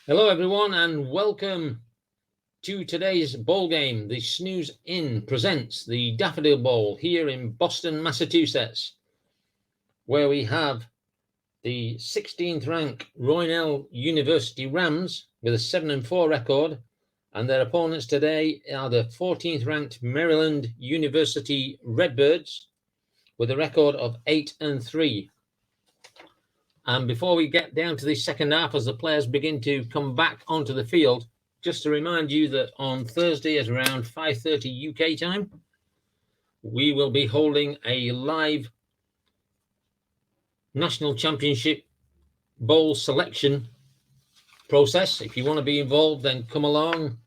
Hello everyone and welcome to today's bowl game. The Snooze Inn presents the Daffodil Bowl here in Boston, Massachusetts, where we have the 16th ranked Roynell University Rams with a 7-4 record, and their opponents today are the 14th ranked Maryland University Redbirds with a record of 8-3. And before we get down to the second half, as the players begin to come back onto the field, just to remind you that on Thursday at around 5:30 UK time, we will be holding a live National Championship Bowl selection process. If you want to be involved, then come along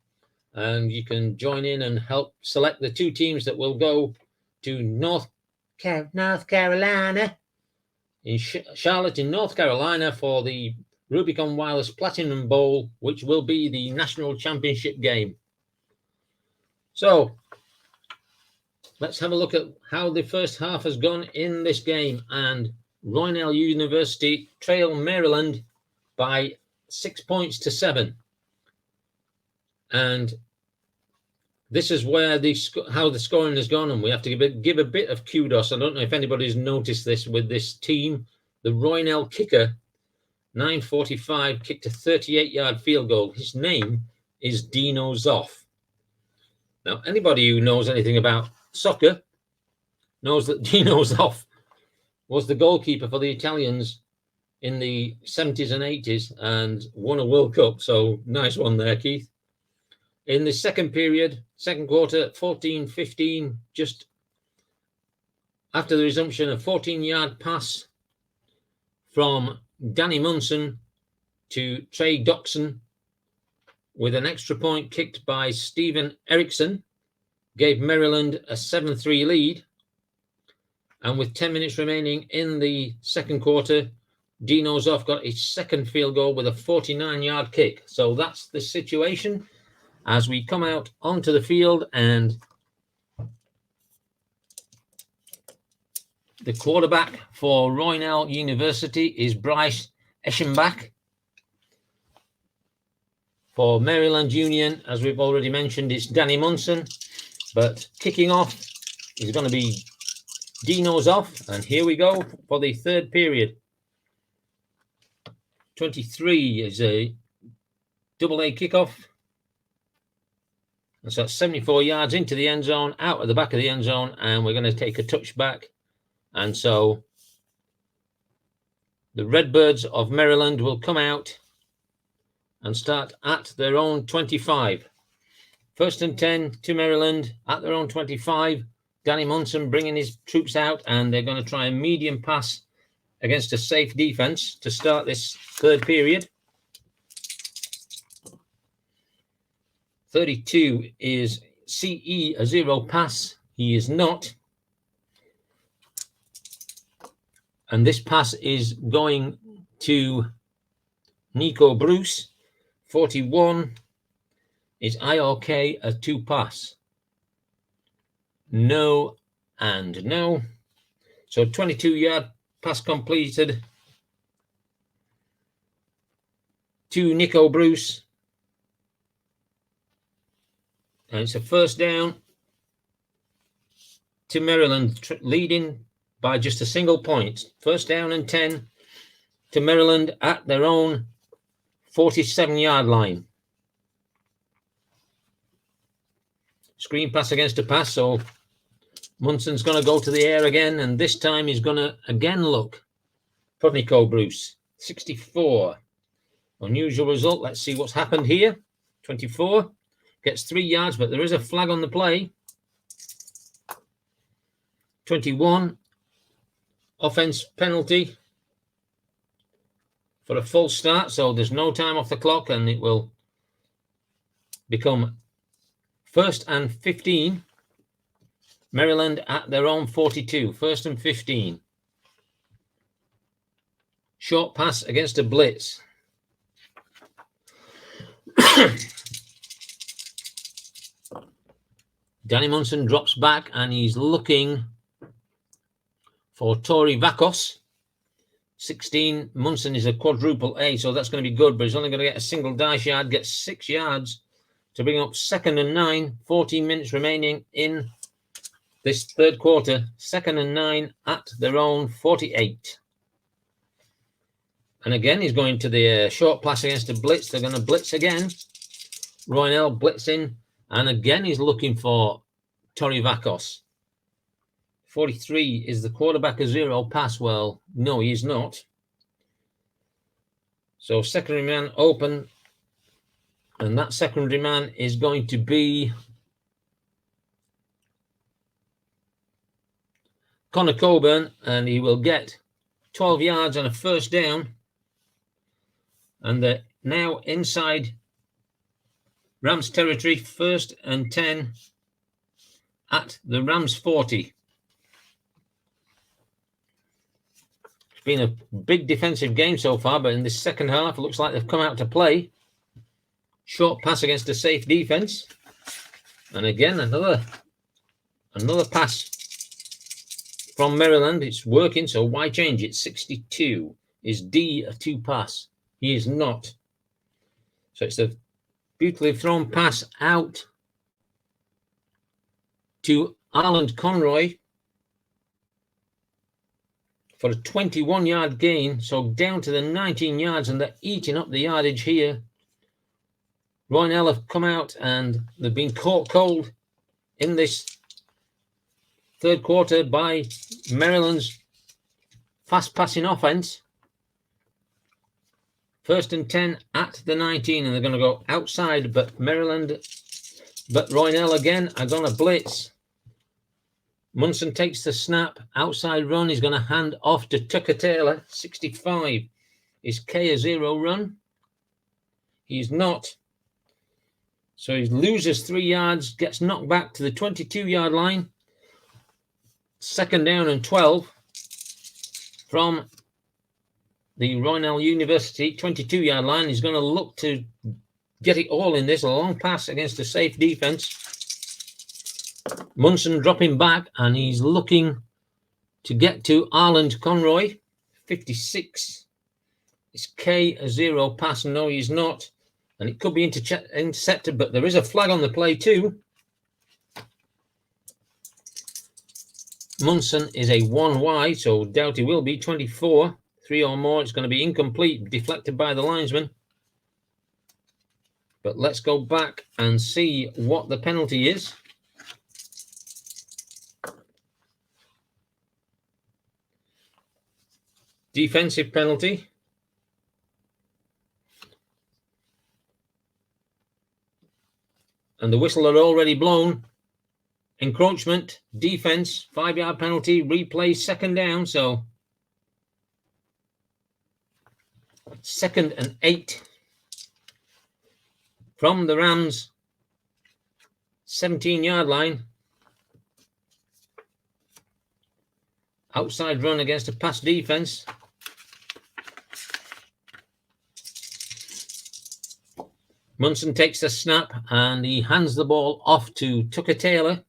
and you can join in and help select the two teams that will go to North Carolina, in Charlotte in North Carolina, for the Rubicon Wireless Platinum Bowl, which will be the national championship game. So let's have a look at how the first half has gone in this game. And Roynell University trail Maryland by 6 points to 7. And this is where how the scoring has gone, and we have to give a bit of kudos. I don't know if anybody's noticed this with this team. The Roynell kicker, 9:45, kicked a 38-yard field goal. His name is Dino Zoff. Now, anybody who knows anything about soccer knows that Dino Zoff was the goalkeeper for the Italians in the 70s and 80s and won a World Cup. So nice one there, Keith. In the second quarter, 14-15, just after the resumption, a 14-yard pass from Danny Munson to Trey Doxson with an extra point kicked by Stephen Erickson gave Maryland a 7-3 lead. And with 10 minutes remaining in the second quarter, Dino Zoff got his second field goal with a 49-yard kick. So that's the situation as we come out onto the field, and the quarterback for Roynell University is Bryce Eschenbach. For Maryland Union, as we've already mentioned, it's Danny Munson. But kicking off is going to be Dino Zoff. And here we go for the third period. 23 is a double-A kickoff. And so that's 74 yards into the end zone, out at the back of the end zone, and we're going to take a touchback. And so the Redbirds of Maryland will come out and start at their own 25. First and 10 to Maryland at their own 25. Danny Munson bringing his troops out, and they're going to try a medium pass against a safe defense to start this third period. 32 is CE, a zero pass. He is not. And this pass is going to Nico Bruce. 41 is IOK, a two pass. No and no. So 22-yard pass completed to Nico Bruce. And it's a first down to Maryland, leading by just a single point. First down and 10 to Maryland at their own 47-yard line. Screen pass against a pass, so Munson's going to go to the air again, and this time he's going to again look for Nico Bruce. 64. Unusual result. Let's see what's happened here. 24. Gets 3 yards, but there is a flag on the play. 21. Offense penalty for a false start, so there's no time off the clock, and it will become first and 15. Maryland at their own 42. First and 15. Short pass against a blitz. Danny Munson drops back and he's looking for Tori Vakos. 16. Munson is a quadruple A, so that's going to be good, but he's only going to get a single dice yard, get 6 yards to bring up 2nd and 9. 14 minutes remaining in this third quarter. 2nd and 9 at their own 48. And again, he's going to the short pass against a blitz. They're going to blitz again. Roynell blitzing. And again, he's looking for Torivakos. 43 is the quarterback a zero pass. Well, no, he's not. So secondary man open. And that secondary man is going to be Connor Coburn. And he will get 12 yards on a first down. And they're now inside Rams territory, 1st and 10 at the Rams 40. It's been a big defensive game so far, but in this second half, it looks like they've come out to play. Short pass against a safe defense. And again, another pass from Maryland. It's working, so why change it? 62. Is D a 2 pass? He is not. So it's a beautifully thrown pass out to Arland Conroy for a 21-yard gain. So down to the 19 yards, and they're eating up the yardage here. Roynell have come out and they've been caught cold in this third quarter by Maryland's fast passing offense. 1st and 10 at the 19, and they're going to go outside, but Roynell again are going to blitz. Munson takes the snap, outside run. He's going to hand off to Tucker Taylor. 65. Is K a 0 run? He's not. So he loses 3 yards, gets knocked back to the 22-yard line. 2nd down and 12 from the Roynell University 22-yard line. He's going to look to get it all in this. A long pass against a safe defense. Munson dropping back, and he's looking to get to Arland Conroy. 56. Is K a 0 pass? No, he's not. And it could be intercepted, but there is a flag on the play too. Munson is a 1 wide, so doubt he will be. 24. 3 or more, it's going to be incomplete, deflected by the linesman. But let's go back and see what the penalty is. Defensive penalty. And the whistle had already blown. Encroachment, defense, 5-yard penalty, replay, 2nd down, so 2nd and 8 from the Rams 17-yard line. Outside run against a pass defense. Munson takes the snap and he hands the ball off to Tucker Taylor.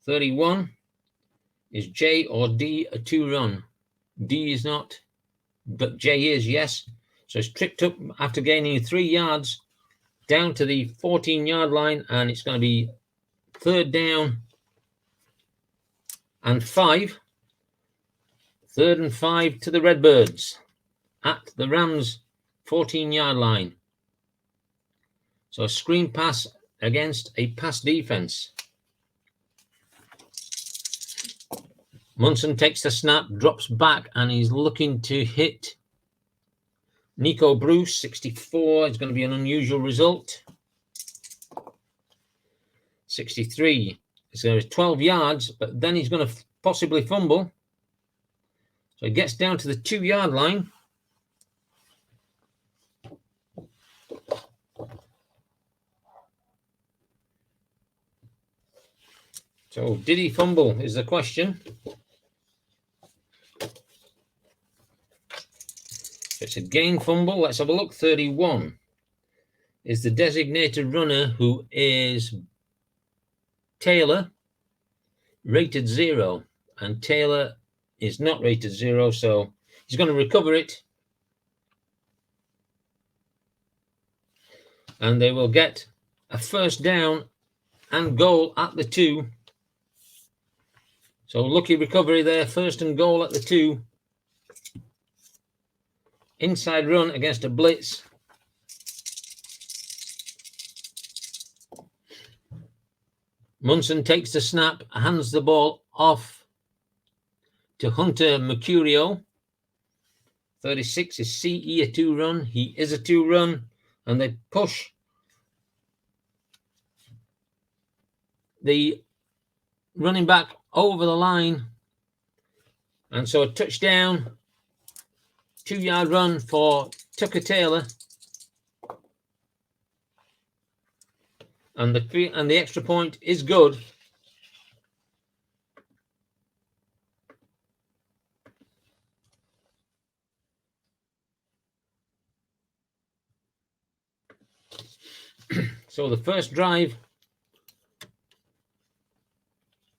31. Is J or D a 2 run? D is not, but J is, yes. So it's tripped up after gaining 3 yards down to the 14-yard line, and it's going to be 3rd down and 5. 3rd and 5 to the Redbirds at the Rams 14-yard line. So a screen pass against a pass defense. Munson takes the snap, drops back, and he's looking to hit Nico Bruce. 64. It's going to be an unusual result. 63. It's going to be 12 yards, but then he's going to possibly fumble. So he gets down to the 2-yard line. So did he fumble is the question. It's a gain fumble. Let's have a look. 31 is the designated runner, who is Taylor, rated 0. And Taylor is not rated 0, so He's going to recover it. And they will get a first down and goal at the 2. So lucky recovery there, first and goal at the 2. Inside run against a blitz. Munson takes the snap, hands the ball off to Hunter Mercurio. 36 is CE, a 2-run. He is a 2-run, and they push the running back over the line. And so a touchdown, 2-yard run for Tucker Taylor. And the extra point is good. So the first drive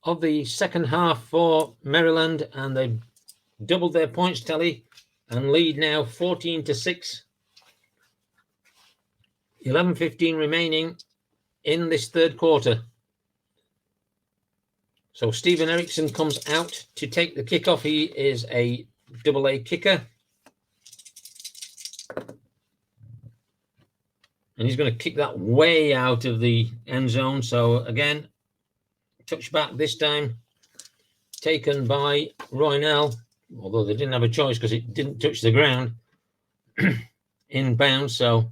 of the second half for Maryland, and they've doubled their points tally and lead now 14-6. 11:15 remaining in this third quarter. So Stephen Erickson comes out to take the kickoff. He is a AA kicker. And he's going to kick that way out of the end zone. So again, touchback this time taken by Roynell, although they didn't have a choice because it didn't touch the ground. Inbound. So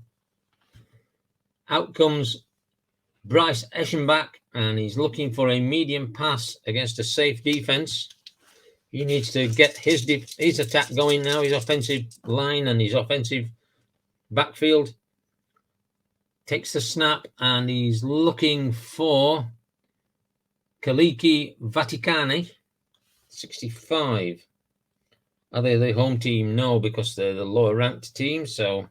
out comes Bryce Eschenbach, and he's looking for a medium pass against a safe defense. He needs to get his attack going now, his offensive line and his offensive backfield. Takes the snap, and he's looking for Kaliki Vaticani, 65. Are they the home team? No, because they're the lower ranked team. So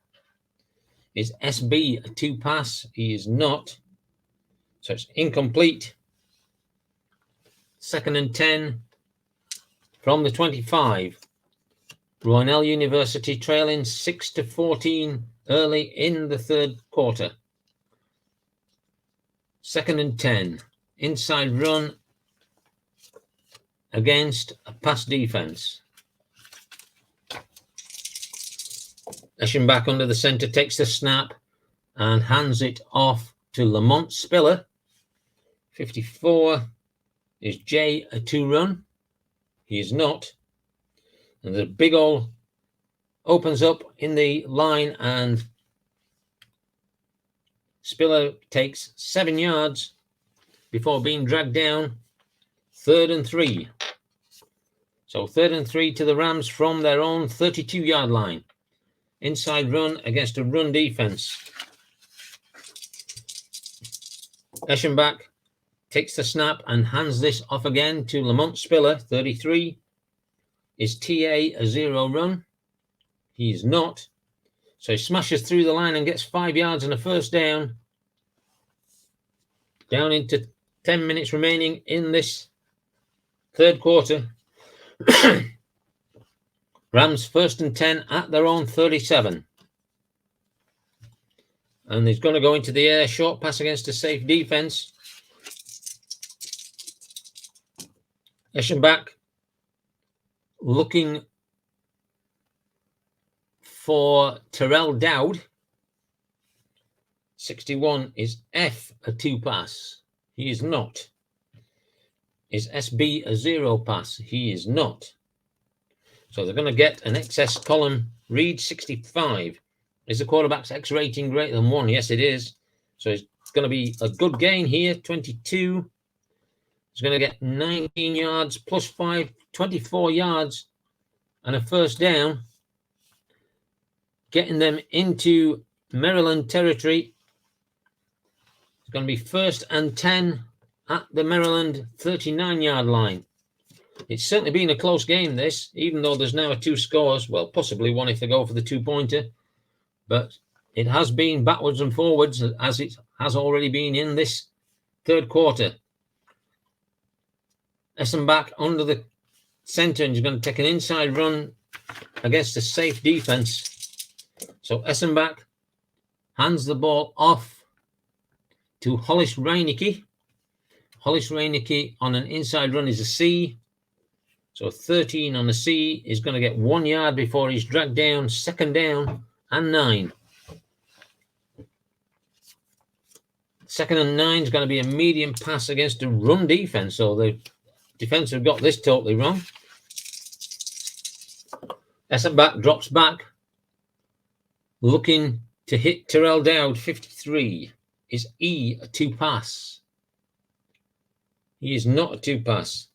is SB a 2 pass? He is not. So it's incomplete. 2nd and 10 from the 25. Roynell University trailing 6-14 early in the third quarter. 2nd and 10. Inside run against a pass defense. Eschenbach under the center takes the snap and hands it off to Lamont Spiller. 54 is Jay, a 2-run. He is not. And the big hole opens up in the line, and Spiller takes 7 yards before being dragged down. 3rd and 3. So 3rd and 3 to the Rams from their own 32-yard line. Inside run against a run defense. Eschenbach takes the snap and hands this off again to Lamont Spiller. 33 is TA, a 0-run. He's not. So he smashes through the line and gets 5 yards and a first down. Down into 10 minutes remaining in this third quarter. Rams 1st and 10 at their own 37. And he's going to go into the air. Short pass against a safe defense. Eschenbach looking for Terrell Dowd. 61 is F, a 2 pass. He is not. Is SB a 0 pass? He is not. So they're going to get an excess column. Reed 65. Is the quarterback's X rating greater than 1? Yes, it is. So it's going to be a good gain here. 22. He's going to get 19 yards plus 5, 24 yards and a first down. Getting them into Maryland territory. It's going to be 1st and 10 at the Maryland 39-yard line. It's certainly been a close game, this, even though there's now 2 scores. Well, possibly one if they go for the 2-pointer. But it has been backwards and forwards, as it has already been in this third quarter. Eschenbach under the center, and he's going to take an inside run against a safe defense. So Essenbach hands the ball off to Hollis Reinecke. Hollis Reinecke on an inside run is a C. So 13 on the C is going to get 1 yard before he's dragged down. Second down and 9. Second and 9 is going to be a medium pass against a run defense. So the defense have got this totally wrong. Essenbach drops back, looking to hit Terrell Dowd, 53. Is E a 2-pass? He is not a 2-pass.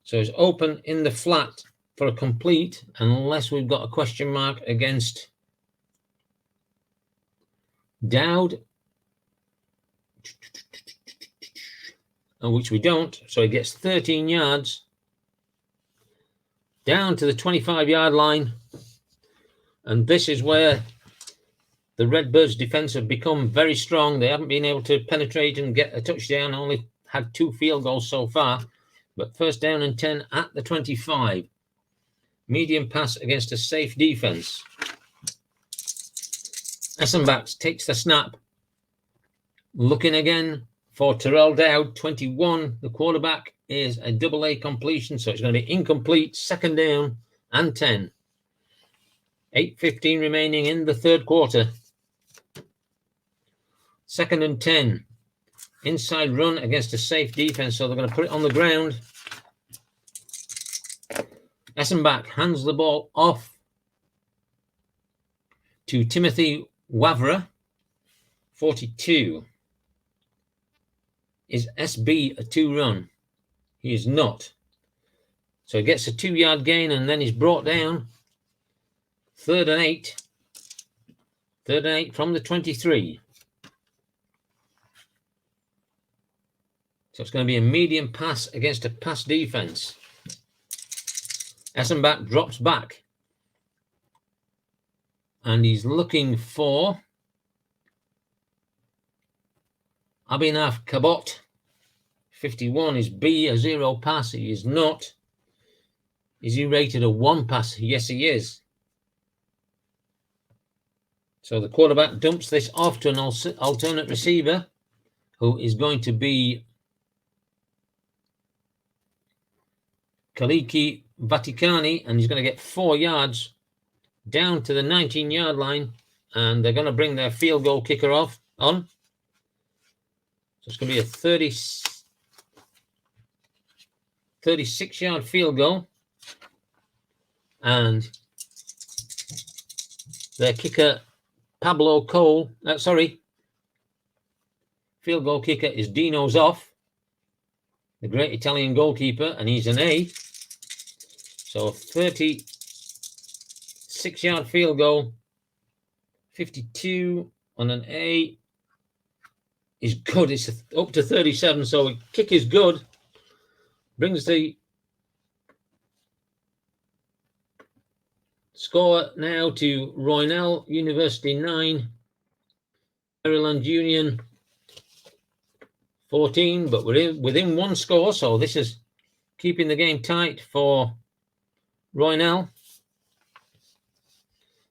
So it's open in the flat for a complete, unless we've got a question mark against Dowd, which we don't. So he gets 13 yards down to the 25-yard line. And this is where the Redbirds' defense have become very strong. They haven't been able to penetrate and get a touchdown, only had 2 field goals so far. But first down and 10 at the 25. Medium pass against a safe defense. Essenbach takes the snap. Looking again for Terrell Dowd, 21. The quarterback is a double-A completion, so it's going to be incomplete. Second down and 10. 8:15 remaining in the third quarter. Second and 10. Inside run against a safe defense, so they're going to put it on the ground. Essenbach hands the ball off to Timothy Wavra, 42. Is SB a 2-run? He is not. So he gets a 2-yard gain and then he's brought down. Third and 8. Third and 8 from the 23. So it's going to be a medium pass against a pass defense. Essenbach drops back. And he's looking for Abhinav Kabot. 51 is B, a 0 pass. He is not. Is he rated a 1 pass? Yes, he is. So the quarterback dumps this off to an alternate receiver, who is going to be Kaliki Vaticani, and he's going to get 4 yards down to the 19-yard line, and they're going to bring their field goal kicker on. So it's going to be a 36-yard field goal, and their kicker, Pablo Cole, field goal kicker is Dino Zoff, the great Italian goalkeeper, and he's an A. So 36-yard field goal, 52 on an A is good. It's up to 37, so a kick is good. Brings the score now to Roynell University 9, Maryland Union 14, but we're within 1 score, so this is keeping the game tight for Roynell.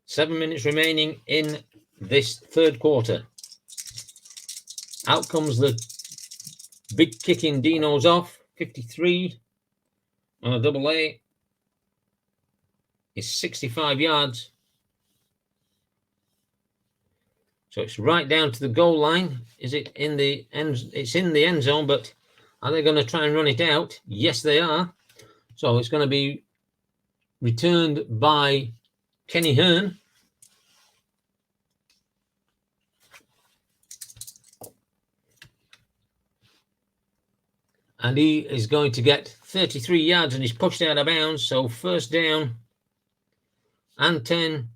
7 minutes remaining in this third quarter. Out comes the big kicking Dino's off. 53 on a double A is 65 yards. So it's right down to the goal line. Is it in the end? It's in the end zone, but are they going to try and run it out? Yes, they are. So it's going to be returned by Kenny Hearn. And he is going to get 33 yards and he's pushed out of bounds. So first down and 10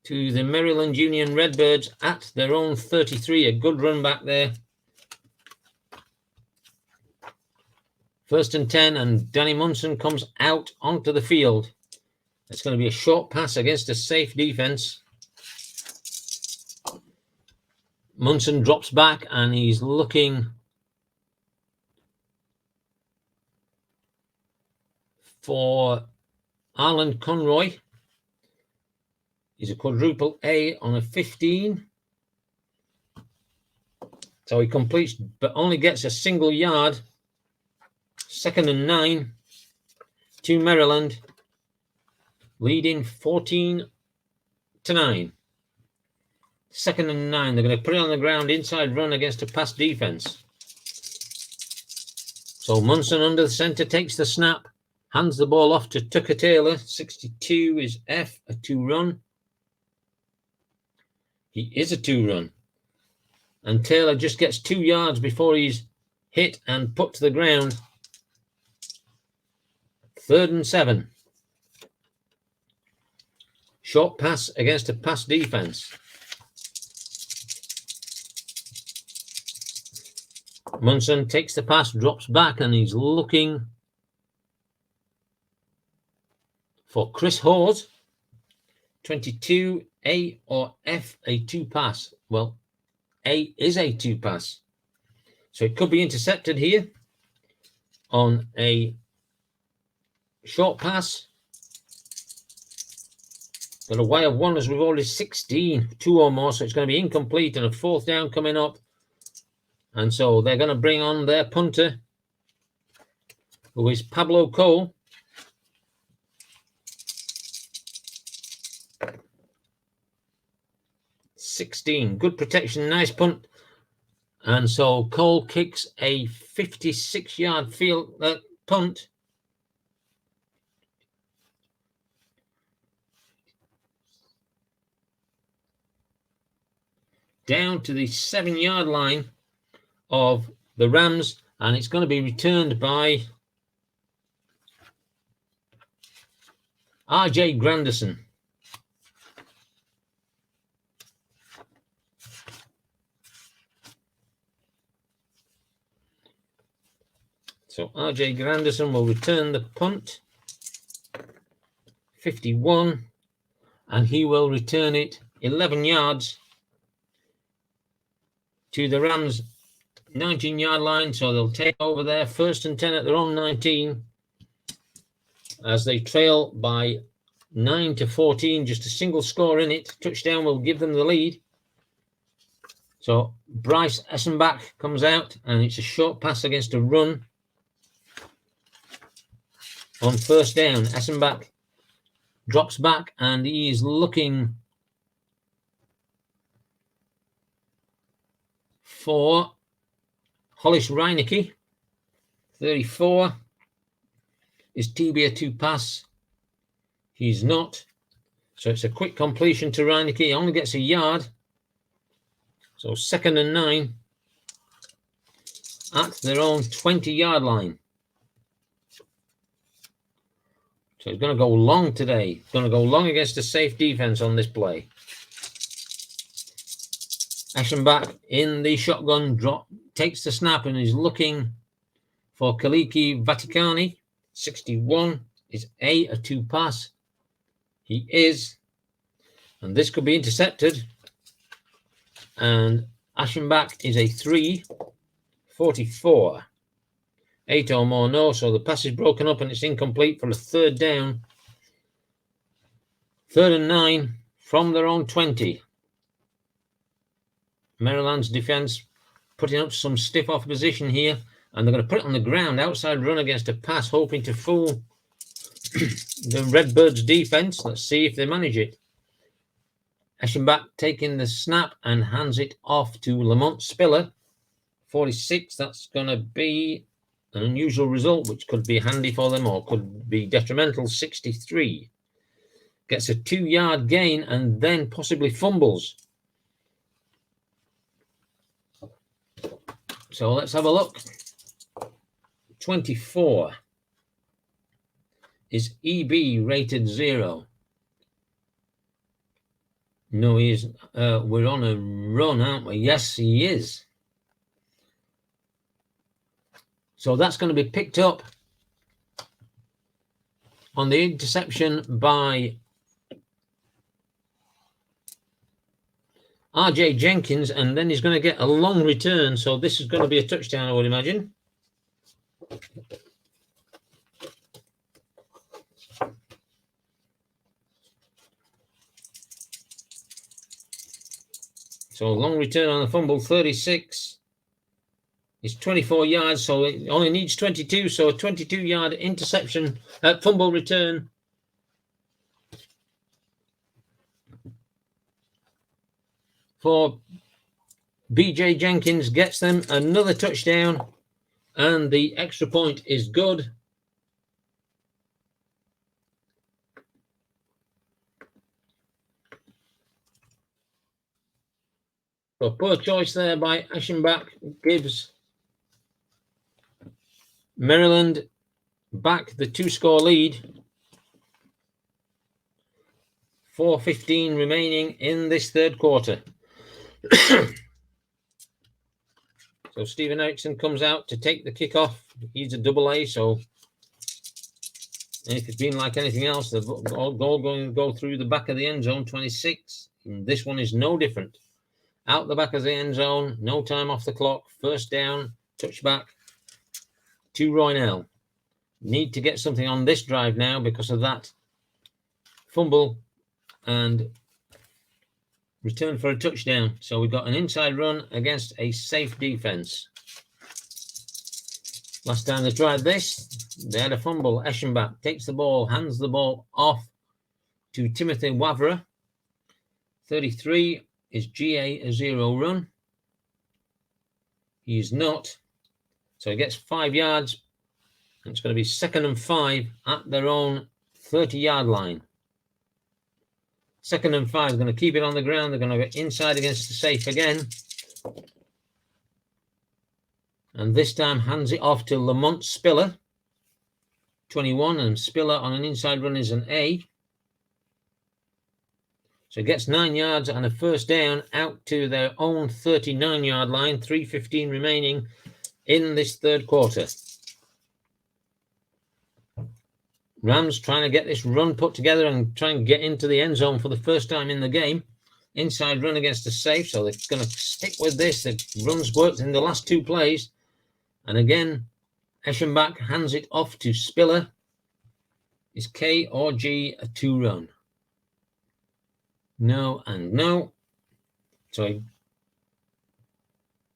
to the Maryland Union Redbirds at their own 33. A good run back there. First and 10, and Danny Munson comes out onto the field. It's going to be a short pass against a safe defense. Munson drops back and he's looking for Arlen Conroy, He's a quadruple A on a 15. So he completes, but only gets a single yard. 2nd and 9 to Maryland, leading 14-9. 2nd and 9. They're going to put it on the ground, inside run against a pass defense. So Munson under the center takes the snap, hands the ball off to Tucker Taylor. 62 is F, a 2-run. He is a 2-run. And Taylor just gets 2 yards before he's hit and put to the ground. 3rd and 7. Short pass against a pass defense. Munson takes the pass, drops back, and he's looking for Chris Hawes. 22, A or F, a 2 pass. Well, A is a 2 pass. So it could be intercepted here on a short pass. Got a Y of 1 as we've already 16, 2 or more, so it's going to be incomplete and a 4th down coming up. And so they're going to bring on their punter, who is Pablo Cole. .16, good protection, nice punt. And so Cole kicks a 56-yard field punt. Down to the 7-yard line of the Rams, and it's going to be returned by R.J. Granderson. So R.J. Granderson will return the punt. 51, and he will return it 11 yards to the Rams' 19-yard line. So they'll take over there, 1st and 10 at their own 19, as they trail by 9-14, just a single score in it. Touchdown will give them the lead. So Bryce Essenbach comes out, and it's a short pass against a run. On 1st down, Essenbach drops back, and he is looking for Hollis Reinecke. 34. Is TB a 2 pass? He's not. So it's a quick completion to Reinecke. He only gets a yard. So 2nd and 9 at their own 20-yard line. So he's going to go long today. Going to go long against a safe defense on this play. Eschenbach in the shotgun drop, takes the snap and is looking for Kaliki Vaticani. 61 is a 2 pass. He is. And this could be intercepted. And Aschenbach is a 3. 44. 8 or more, no. So the pass is broken up and it's incomplete for a 3rd down. 3rd and 9 from their own 20. Maryland's defense putting up some stiff opposition here, and they're going to put it on the ground, outside run against a pass, hoping to fool the Redbirds defense. Let's see if they manage it. Eschenbach taking the snap and hands it off to Lamont Spiller. 46, that's going to be an unusual result, which could be handy for them or could be detrimental. 63. Gets a 2-yard gain and then possibly fumbles. So let's have a look. 24 is EB rated 0. No, he is. We're on a run, aren't we? Yes, he is. So that's going to be picked up on the interception by R.J. Jenkins, and then he's going to get a long return. So this is going to be a touchdown, I would imagine. So long return on the fumble, 36. It's 24 yards, so it only needs 22. So a 22-yard interception, fumble return. For BJ Jenkins, gets them another touchdown, and the extra point is good. So poor choice there by Aschenbach gives Maryland back the 2-score lead. 4:15 remaining in this third quarter. So Stephen Erickson comes out to take the kickoff. He's a double A, so if it's been like anything else, the goal going to go through the back of the end zone, 26. And this one is no different. Out the back of the end zone, no time off the clock, first down, touchback to Roynell. Need to get something on this drive now because of that fumble and return for a touchdown. So we've got an inside run against a safe defense. Last time they tried this, they had a fumble. Eschenbach takes the ball, hands the ball off to Timothy Wavra. 33 is GA a 0 run. He is not. So he gets 5 yards. And it's going to be 2nd and 5 at their own 30-yard line. 2nd and 5, they're going to keep it on the ground. They're going to go inside against the safe again. And this time hands it off to Lamont Spiller. 21, and Spiller on an inside run is an A. So gets 9 yards and a first down out to their own 39-yard line. 3:15 remaining in this third quarter. Rams trying to get this run put together and try and get into the end zone for the first time in the game. Inside run against the safe, so they're going to stick with this. The run's worked in the last 2 plays. And again, Eschenbach hands it off to Spiller. Is K or G a 2 run? No and no. So he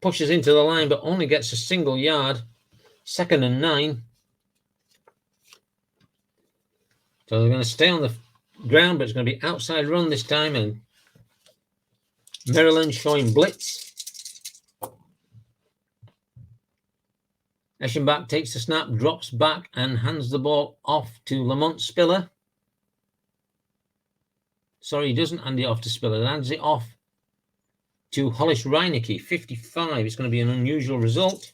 pushes into the line, but only gets a single yard. 2nd and 9. So they're going to stay on the ground, but it's going to be outside run this time. And Maryland showing blitz. Eschenbach takes the snap, drops back, and hands the ball off to Lamont Spiller. Sorry, he doesn't hand it off to Spiller. He hands it off to Hollis Reinecke, 55. It's going to be an unusual result.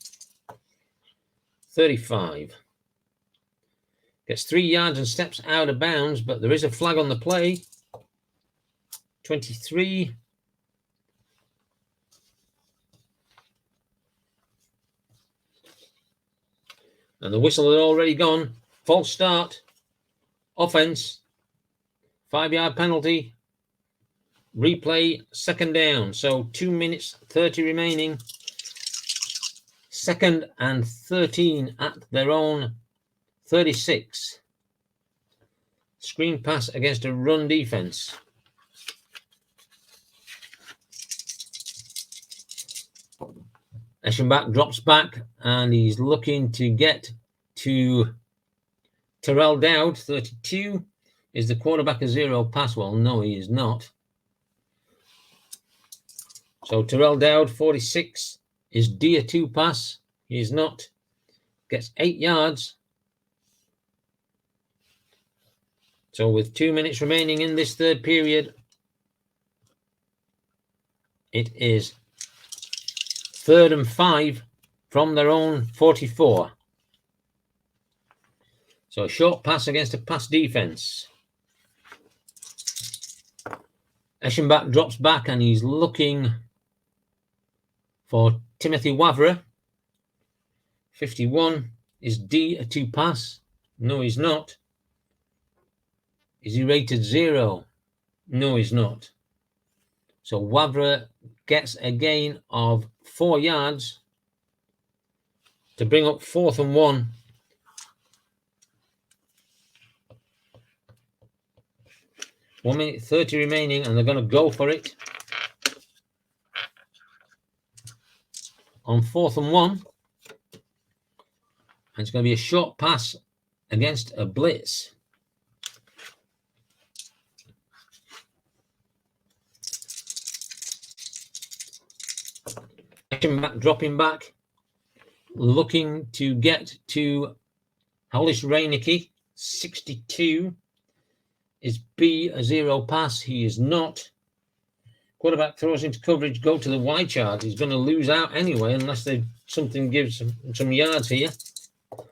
35. Gets 3 yards and steps out of bounds, but there is a flag on the play. 23. And the whistle had already gone. False start. Offense. 5-yard penalty. Replay, 2nd down. So 2 minutes, 30 remaining. 2nd and 13 at their own 36. Screen pass against a run defense. Eschenbach drops back and he's looking to get to Terrell Dowd. 32. Is the quarterback a 0 pass? Well, no, he is not. So Terrell Dowd, 46. Is D a 2 pass? He is not. Gets 8 yards. So with 2 minutes remaining in this third period, it is 3rd and 5 from their own 44. So a short pass against a pass defense. Eschenbach drops back and he's looking for Timothy Wavra. 51. Is D a 2 pass? No, he's not. Is he rated 0? No, he's not. So Wavra gets a gain of 4 yards to bring up 4th and 1. One minute 30 remaining, and they're going to go for it. on 4th and 1. And it's going to be a short pass against a blitz. Dropping back, looking to get to Hollis Reinecke. 62 is B, a 0 pass. He is not. Quarterback throws into coverage, go to the wide chart. He's going to lose out anyway unless something gives some yards here.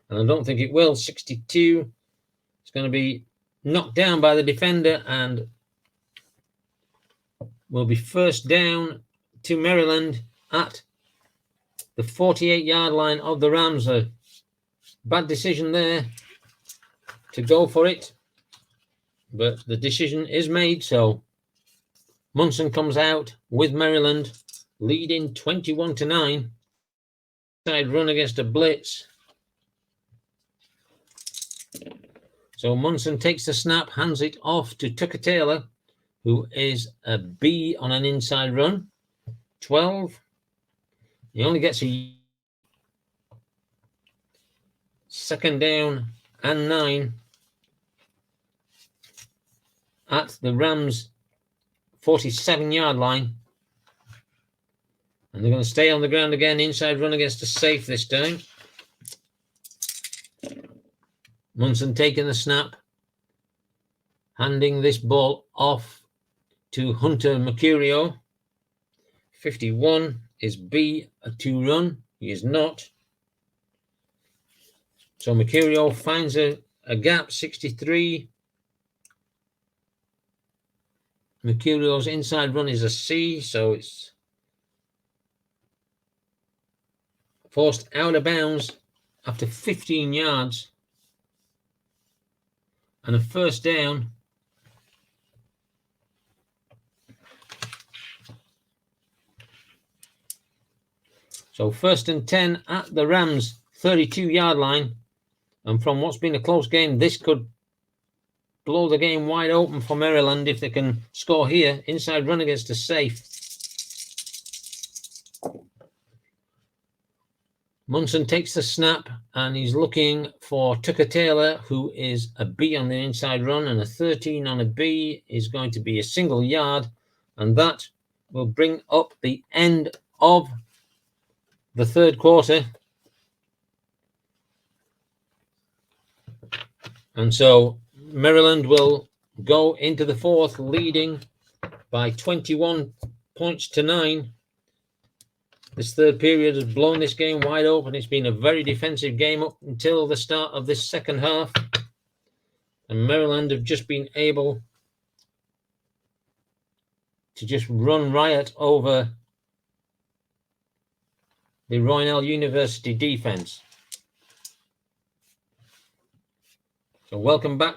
And I don't think it will. 62 is going to be knocked down by the defender and will be first down to Maryland at the 48-yard line of the Rams. A bad decision there to go for it, but the decision is made. So Munson comes out with Maryland leading 21-9. Side run against a blitz. So Munson takes the snap, hands it off to Tucker Taylor, who is a B on an inside run. 12. He only gets a second down and 9 at the Rams' 47-yard line. And they're going to stay on the ground again. Inside run against a safe this time. Munson taking the snap. Handing this ball off to Hunter Mercurio. 51 is B, a 2 run. He is not. So Mercurio finds a gap, 63. Mercurio's inside run is a C, so it's forced out of bounds after 15 yards. And a first down. So 1st and 10 at the Rams' 32-yard line. And from what's been a close game, this could blow the game wide open for Maryland if they can score here. Inside run against a safe. Munson takes the snap and he's looking for Tucker Taylor, who is a B on the inside run, and a 13 on a B is going to be a single yard. And that will bring up the end of the third quarter. And so Maryland will go into the fourth leading by 21 points to 9. This third period has blown this game wide open. It's been a very defensive game up until the start of this second half. And Maryland have just been able to just run riot over the Roynell University defense. So welcome back.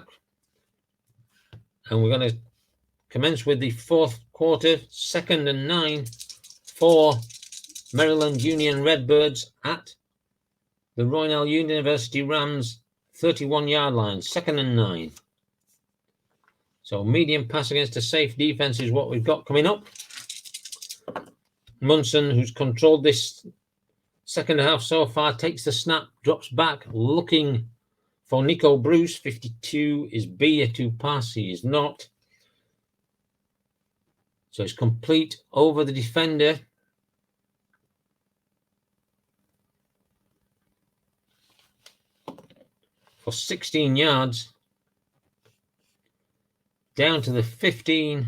And we're going to commence with the fourth quarter, 2nd and 9 for Maryland Union Redbirds at the Roynell University Rams 31-yard line, 2nd and 9. So medium pass against a safe defense is what we've got coming up. Munson, who's controlled this second half so far, takes the snap, drops back, looking for Nico Bruce. 52 is B, a 2 pass. He is not. So it's complete over the defender. For 16 yards. Down to the 15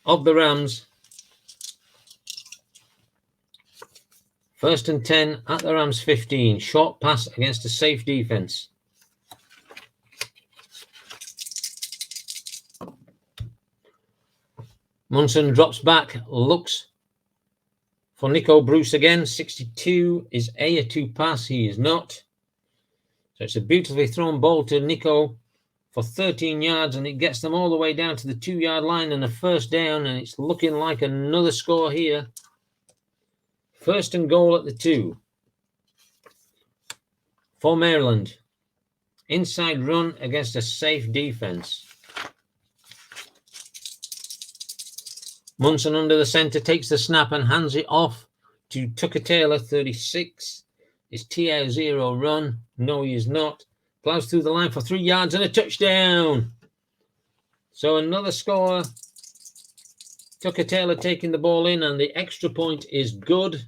of the Rams. 1st and 10 at the Rams 15. Short pass against a safe defense. Munson drops back, looks for Nico Bruce again. 62 is a 2 pass. He is not. So it's a beautifully thrown ball to Nico for 13 yards, and it gets them all the way down to the 2-yard line and a first down, and it's looking like another score here. 1st and goal at the 2 for Maryland. Inside run against a safe defense. Munson under the centre, takes the snap and hands it off to Tucker Taylor, 36. Is TA 0 run? No, he is not. Plows through the line for 3 yards and a touchdown. So another score. Tucker Taylor taking the ball in, and the extra point is good.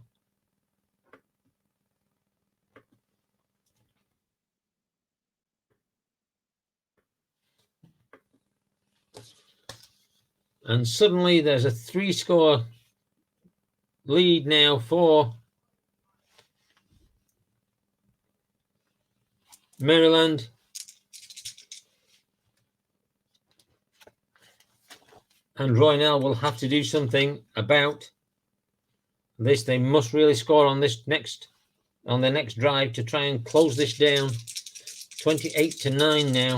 And suddenly there's a 3-score lead now for Maryland. And Roynell will have to do something about this. They must really score on the next drive to try and close this down. 28-9 now.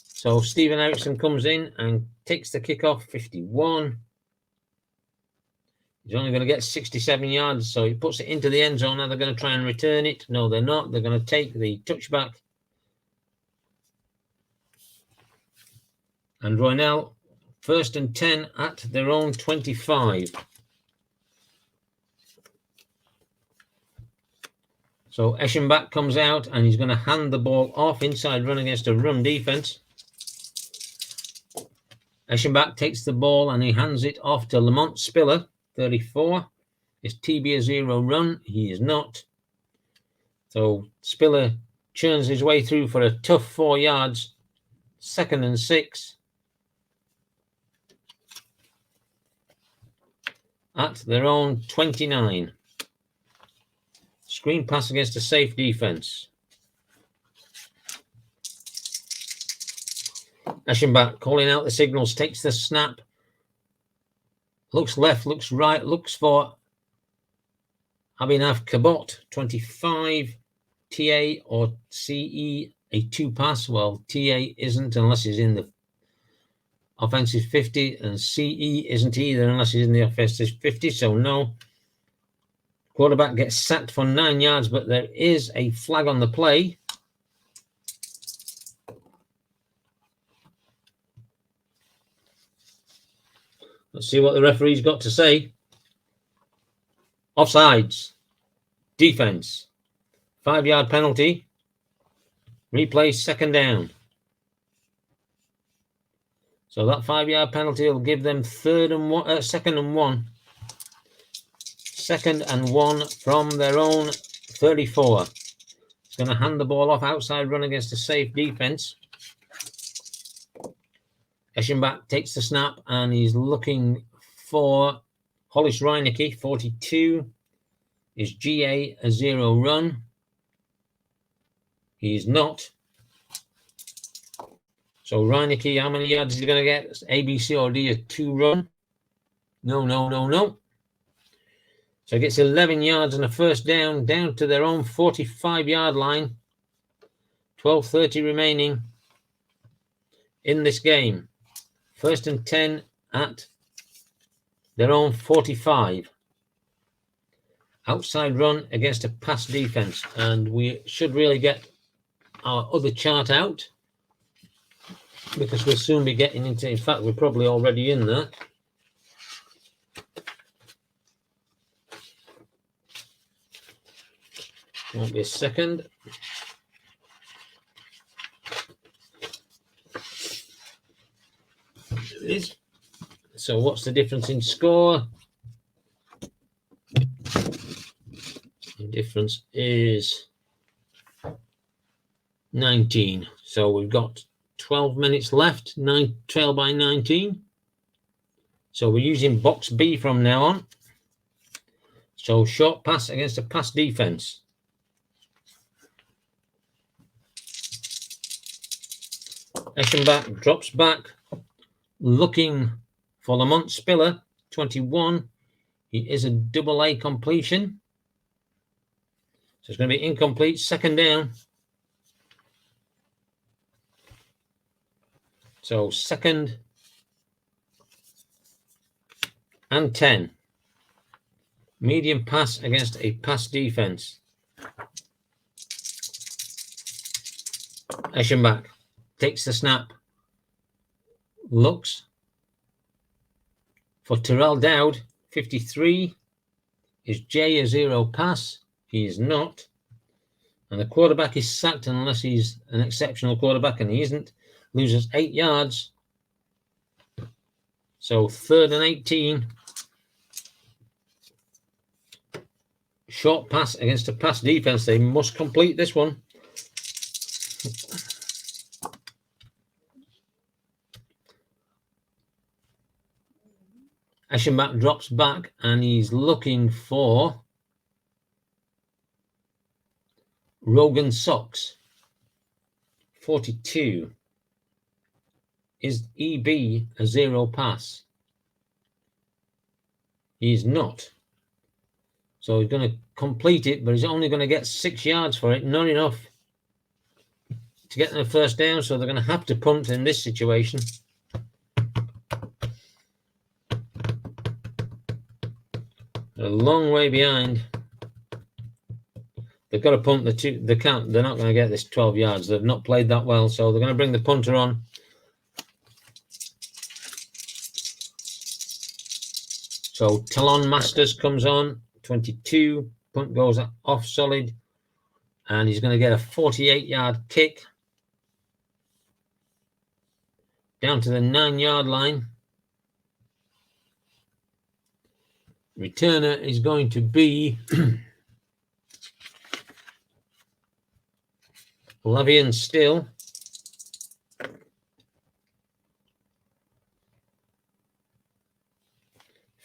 So Stephen Erickson comes in and takes the kickoff, 51. He's only going to get 67 yards, so he puts it into the end zone. Now they're going to try and return it. No, they're not. They're going to take the touchback. And Roynell, 1st and 10 at their own 25. So Eschenbach comes out and he's going to hand the ball off inside run against a run defense. Eschenbach takes the ball and he hands it off to Lamont Spiller, 34. Is TB a 0 run? He is not. So Spiller churns his way through for a tough 4 yards. 2nd and 6. At their own 29. Screen pass against a safe defense. Eschenbach calling out the signals, takes the snap. Looks left, looks right, looks for Abhinav Kabot, 25. TA or CE, a 2 pass. Well, TA isn't unless he's in the offensive 50, and CE isn't either unless he's in the offensive 50, so no. Quarterback gets sacked for 9 yards, but there is a flag on the play. Let's see what the referee's got to say. Offsides. Defense. 5-yard penalty. Replay, 2nd down. So that 5-yard penalty will give them 2nd and 1. 2nd and 1 from their own 34. He's going to hand the ball off outside run against a safe defense. Eschenbach takes the snap and he's looking for Hollis Reinecke, 42. Is GA a 0 run? He's not. So Reinecke, how many yards is he going to get? A, B, C, or D, a 2 run? No. So he gets 11 yards and a 1st down to their own 45-yard line. 12:30 remaining in this game. 1st and 10 at their own 45. Outside run against a pass defense. And we should really get our other chart out, because we'll soon be getting into, in fact, we're probably already in there. Won't be a second. There it is. So what's the difference in score? The difference is 19. So we've got 12 minutes left, trail by 19. So we're using box B from now on. So short pass against a pass defense. Eschenbach drops back, looking for Lamont Spiller, 21. He is a double A completion. So it's going to be incomplete, 2nd down. So 2nd and 10. Medium pass against a pass defense. Eschenbach takes the snap, looks, For Terrell Dowd, 53. Is Jay a zero pass? He is not. And the quarterback is sacked unless he's an exceptional quarterback, and he isn't. Loses 8 yards. So 3rd and 18. Short pass against a pass defense. They must complete this one. Eschenbach drops back and he's looking for Rogan Socks. 42. Is EB a zero pass? He's not. So he's going to complete it, but he's only going to get 6 yards for it. Not enough to get the first down, so they're going to have to punt in this situation. A long way behind. They've got to punt the two. They can't. They're not going to get this 12 yards. They've not played that well, so they're going to bring the punter on. So Talon Masters comes on, 22. Punt goes off solid, and he's going to get a 48-yard kick down to the 9-yard line. Returner is going to be Lavian Still.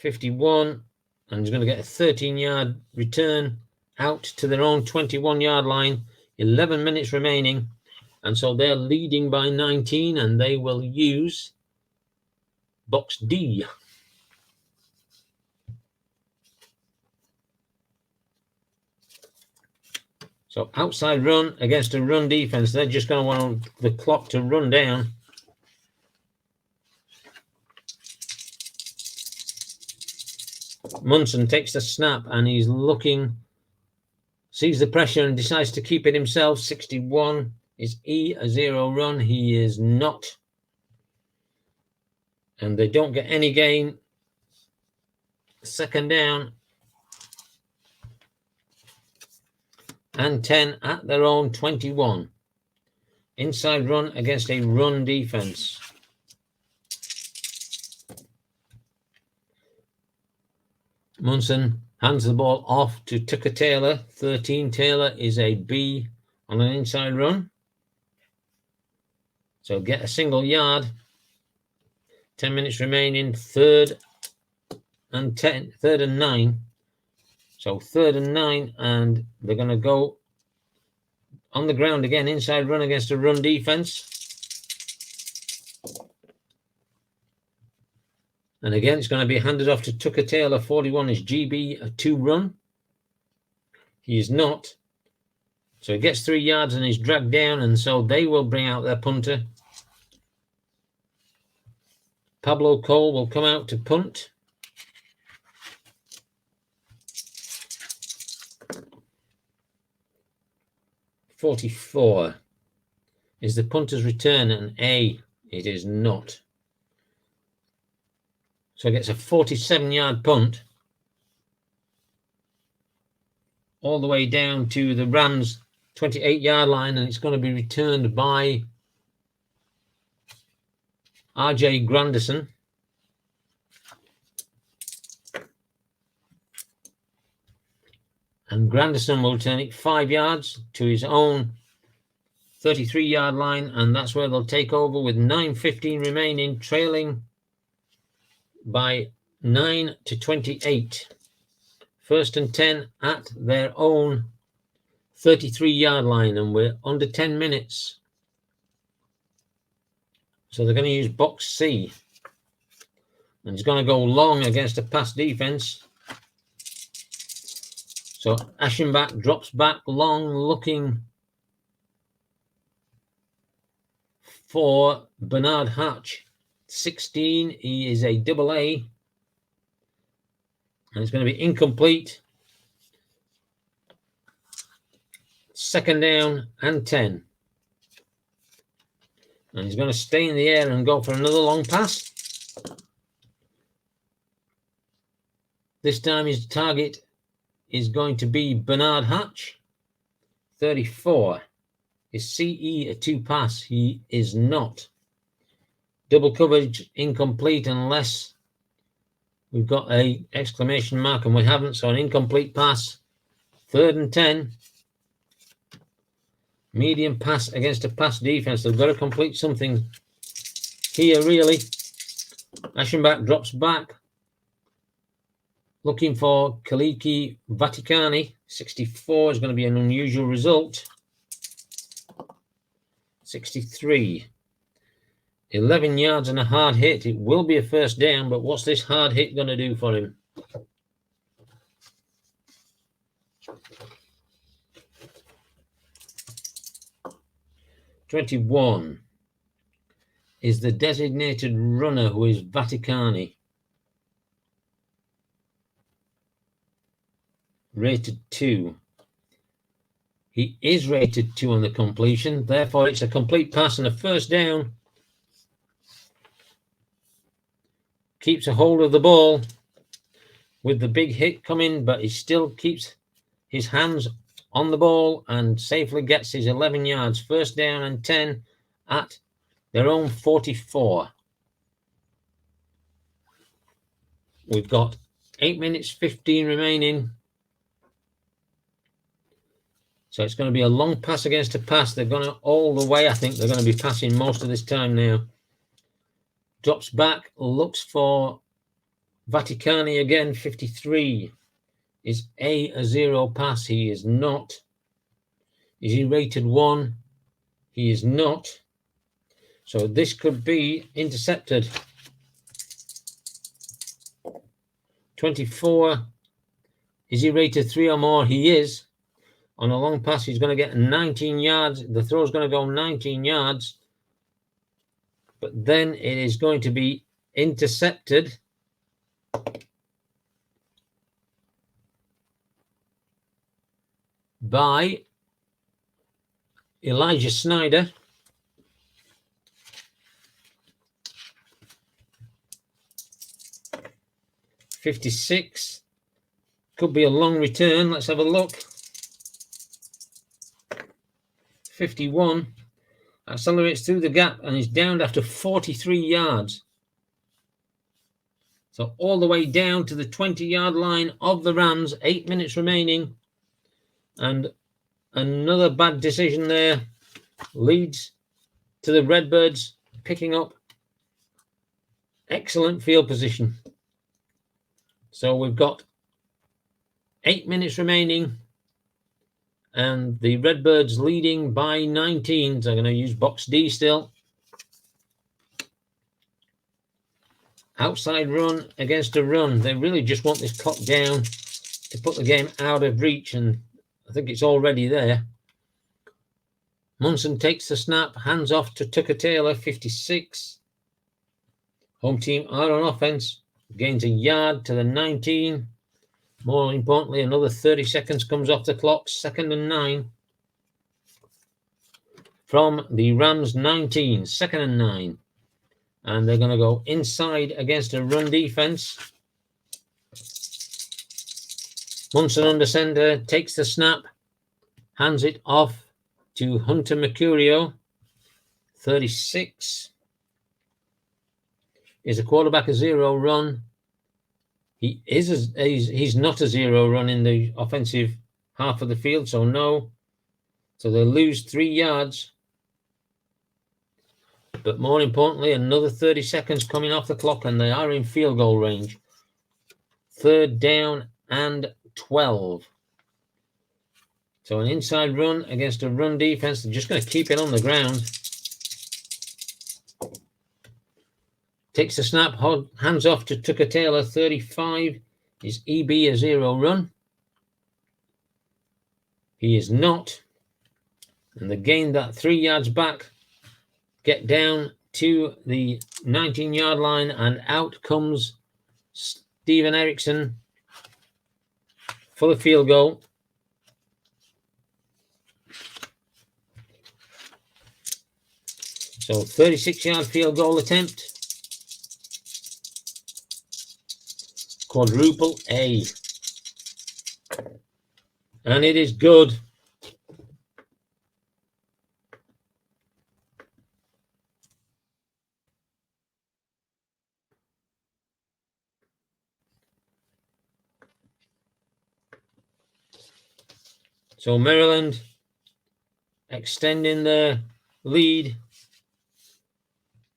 $51, and he's going to get a 13-yard return out to their own 21-yard line. 11 minutes remaining, and so they're leading by 19, and they will use box D. So outside run against a run defense. They're just going to want the clock to run down. Munson takes the snap and he's looking, sees the pressure and decides to keep it himself. 61. Is E a zero run? He is not. And they don't get any gain. 2nd down and 10 at their own 21. Inside run against a run defense. Munson hands the ball off to Tucker Taylor. 13. Taylor is a B on an inside run. So get a single yard. 10 minutes remaining. 3rd and 10. 3rd and 9. So 3rd and 9, and they're going to go on the ground again. Inside run against a run defense. And again, it's going to be handed off to Tucker Taylor. 41 is GB, a 2 run. He is not. So he gets 3 yards and he's dragged down, and so they will bring out their punter. Pablo Cole will come out to punt. $44 is the punter's return, and A, it is not. So he gets a 47-yard punt all the way down to the Rams' 28-yard line, and it's going to be returned by R.J. Granderson. And Granderson will return it 5 yards to his own 33-yard line, and that's where they'll take over with 9:15 remaining, trailing by 9 to 28. 1st and 10 at their own 33-yard line, and we're under 10 minutes. So they're going to use box C. And he's going to go long against a pass defense. So Aschenbach drops back long, looking for Bernard Hatch. 16, he is a double A. And it's going to be incomplete. 2nd down and 10. And he's going to stay in the air and go for another long pass. This time his target is going to be Bernard Hatch, 34. Is CE a 2 pass? He is not. Double coverage incomplete unless we've got a exclamation mark, and we haven't, so an incomplete pass. 3rd and 10. Medium pass against a pass defense. They've got to complete something here, really. Aschenbach drops back. Looking for Kaliki Vaticani. 64 is going to be an unusual result. 63. 11 yards and a hard hit. It will be a first down, but what's this hard hit going to do for him? (21) is the designated runner, who is Vaticani. Rated 2. He is rated 2 on the completion. Therefore, it's a complete pass and a first down. Keeps a hold of the ball with the big hit coming, but he still keeps his hands on the ball and safely gets his 11 yards. First down and 10 at their own 44. We've got 8 minutes 15 remaining. So it's going to be a long pass against a pass. They're going to all the way. I think they're going to be passing most of this time now. Drops back, looks for Vaticani again, 53. Is a 0 pass? He is not. Is he rated 1? He is not. So this could be intercepted. 24. Is he rated 3 or more? He is. On a long pass, he's going to get 19 yards. The throw is going to go 19 yards. But then it is going to be intercepted by Elijah Snyder. (56). Could be a long return. Let's have a look. 51. Accelerates through the gap and is downed after 43 yards. So all the way down to the 20-yard line of the Rams. 8 minutes remaining. And another bad decision there leads to the Redbirds picking up excellent field position. So we've got 8 minutes remaining. And the Redbirds leading by 19. So I'm going to use box D still. Outside run against a run. They really just want this clock down to put the game out of reach. And I think it's already there. Munson takes the snap. Hands off to Tucker Taylor, 56. Home team are on offense. Gains a yard to the 19. More importantly, another 30 seconds comes off the clock. 2nd and 9. From the Rams 19. 2nd and 9. And they're going to go inside against a run defense. Munson under center. Takes the snap. Hands it off to Hunter Mercurio. 36. Is a quarterback a 0 run? He's not a 0 run in the offensive half of the field, so no. So they lose 3 yards. But more importantly, another 30 seconds coming off the clock, and they are in field goal range. 3rd down and 12. So an inside run against a run defense. They're just going to keep it on the ground. Takes the snap, hands off to Tucker Taylor, 35. Is EB a 0 run? He is not. And they gain that 3 yards back, get down to the 19-yard line, and out comes Steven Erickson for the field goal. So 36-yard field goal attempt. quadruple A. And it is good. So Maryland extending their lead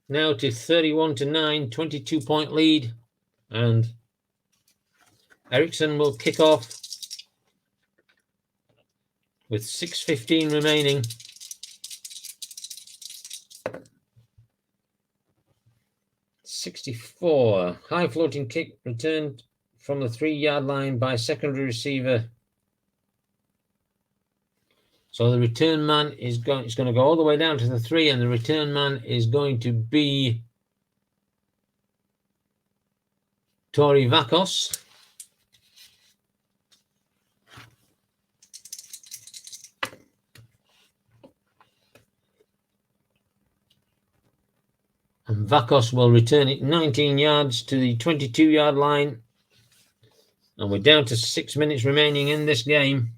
now to 31-9, 22-point lead. And Erickson will kick off with 6:15 remaining. .64. High floating kick returned from the 3-yard line by secondary receiver. So the return man is going to go all the way down to the 3, and the return man is going to be Tori Vakos. And Vakos will return it 19 yards to the 22-yard line. And we're down to 6 minutes remaining in this game.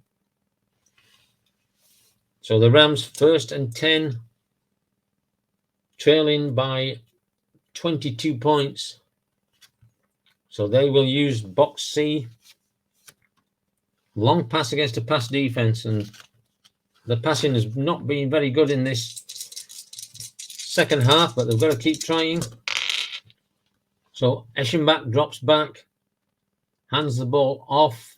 So the Rams 1st and 10, trailing by 22 points. So they will use box C. Long pass against a pass defense, and the passing has not been very good in this second half, but they've got to keep trying. So Eschenbach drops back, hands the ball off,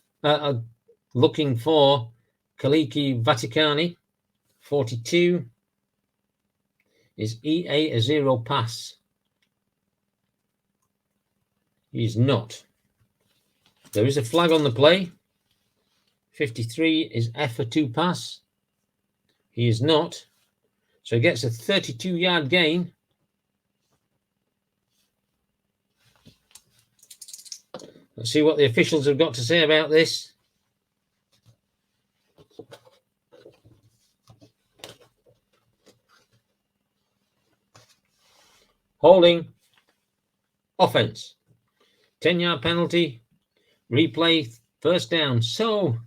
looking for Kaliki Vaticani. 42 is EA a 0 pass. He's not. There is a flag on the play. 53 is F a 2 pass. He is not. So he gets a 32-yard gain. Let's see what the officials have got to say about this. Holding. Offense. 10-yard penalty. Replay. First down. So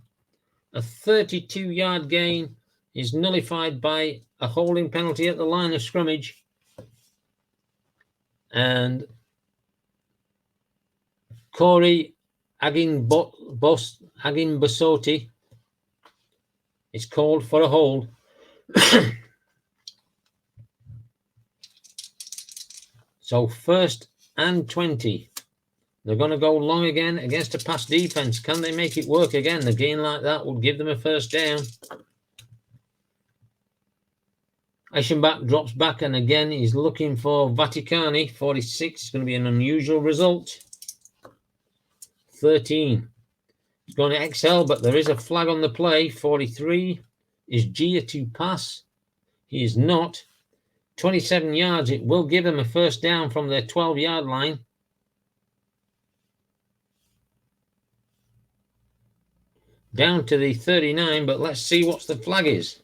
a 32-yard gain is nullified by a holding penalty at the line of scrimmage. And Corey Aginbosotti is called for a hold. So 1st and 20. They're going to go long again against a pass defense. Can they make it work again? A gain like that would give them a first down. Eschenbach drops back, and again he's looking for Vaticani. 46 is going to be an unusual result. 13. He's going to XL, but there is a flag on the play. 43 is Gia to pass. He is not. 27 yards. It will give him a first down from their 12-yard line. Down to the 39, but let's see what the flag is.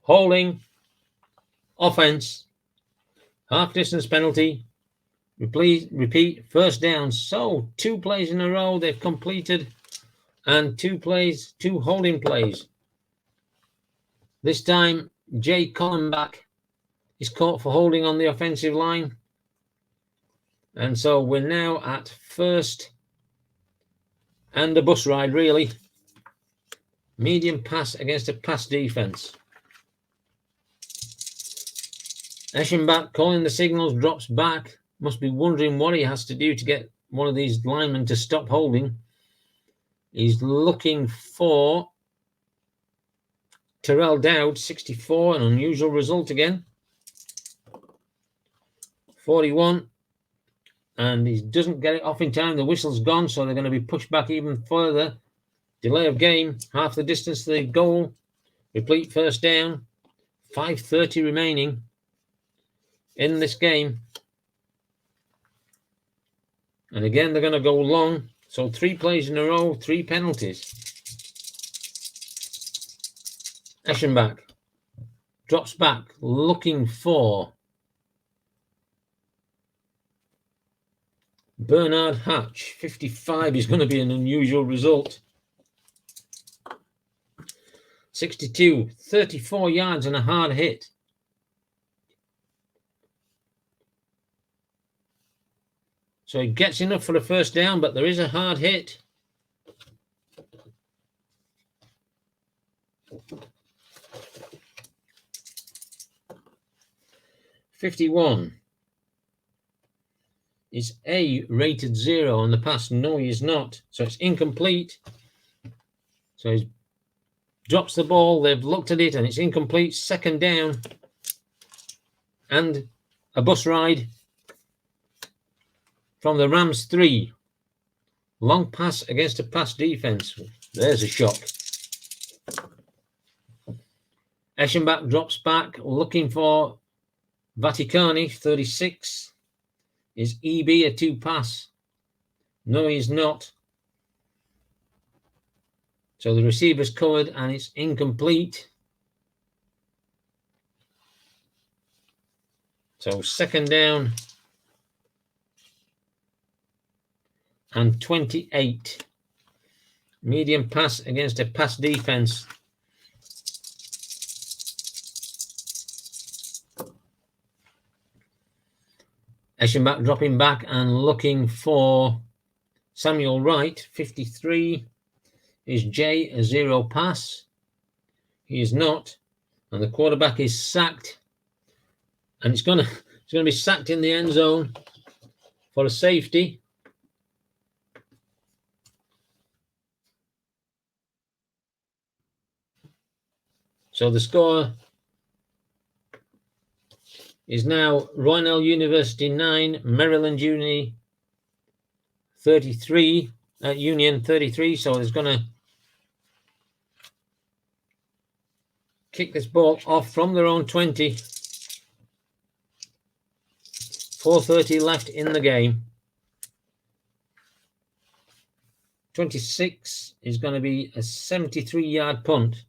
Holding. Offense. Half distance penalty. Repeat. First down. So 2 plays in a row they've completed, and 2 holding plays. This time, Jay Collenbach is caught for holding on the offensive line. And so we're now at 1st and a bus ride, really. Medium pass against a pass defense. Eschenbach calling the signals, drops back. Must be wondering what he has to do to get one of these linemen to stop holding. He's looking for Terrell Dowd, 64, an unusual result again. 41, and he doesn't get it off in time. The whistle's gone, so they're going to be pushed back even further. Delay of game, half the distance to the goal. Replete first down. 5:30 remaining in this game. And again, they're going to go long. So 3 plays in a row, 3 penalties. Eschenbach drops back, looking for Bernard Hatch. 55 is going to be an unusual result. 62, 34 yards and a hard hit. So he gets enough for the first down, but there is a hard hit. $51 is A rated 0 on the pass. No, he is not. So it's incomplete. So he drops the ball. They've looked at it and it's incomplete. Second down and a bus ride from the Rams 3. Long pass against a pass defense. There's a shock. Eschenbach drops back, looking for Vaticani. 36. Is EB a 2 pass? No, he's not. So the receiver's covered and it's incomplete. So second down and 28. Medium pass against a pass defense. Eschenbach dropping back and looking for Samuel Wright. 53. Is J a 0 pass? He is not. And the quarterback is sacked. And it's going to be sacked in the end zone for a safety. So the score is now Roynell University 9, Maryland Union 33. Union 33. So it's going to kick this ball off from their own 20. 4:30 left in the game. 26 is going to be a 73-yard punt.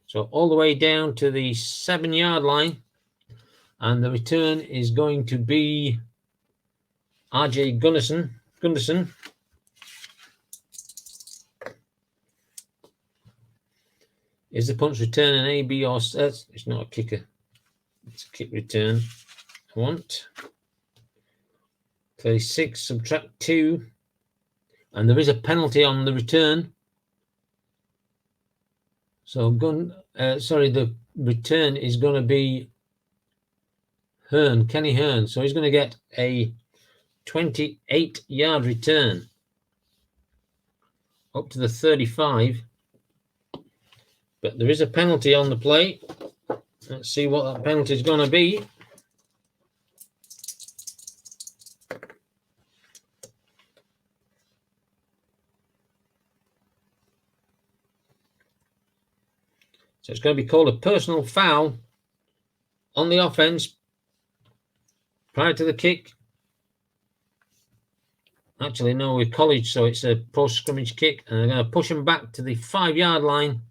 So all the way down to the 7-yard line. And the return is going to be RJ Gunderson. Is the punt return an A, B, or C? It's not a kicker. It's a kick return. I want 36, subtract 2. And there is a penalty on the return. So the return is going to be Kenny Hearn. So he's going to get a 28-yard return up to the 35. But there is a penalty on the play. Let's see what that penalty is going to be. So it's going to be called a personal foul on the offense prior to the kick. Actually, no, with college, so it's a post-scrimmage kick. And they're going to push them back to the 5-yard line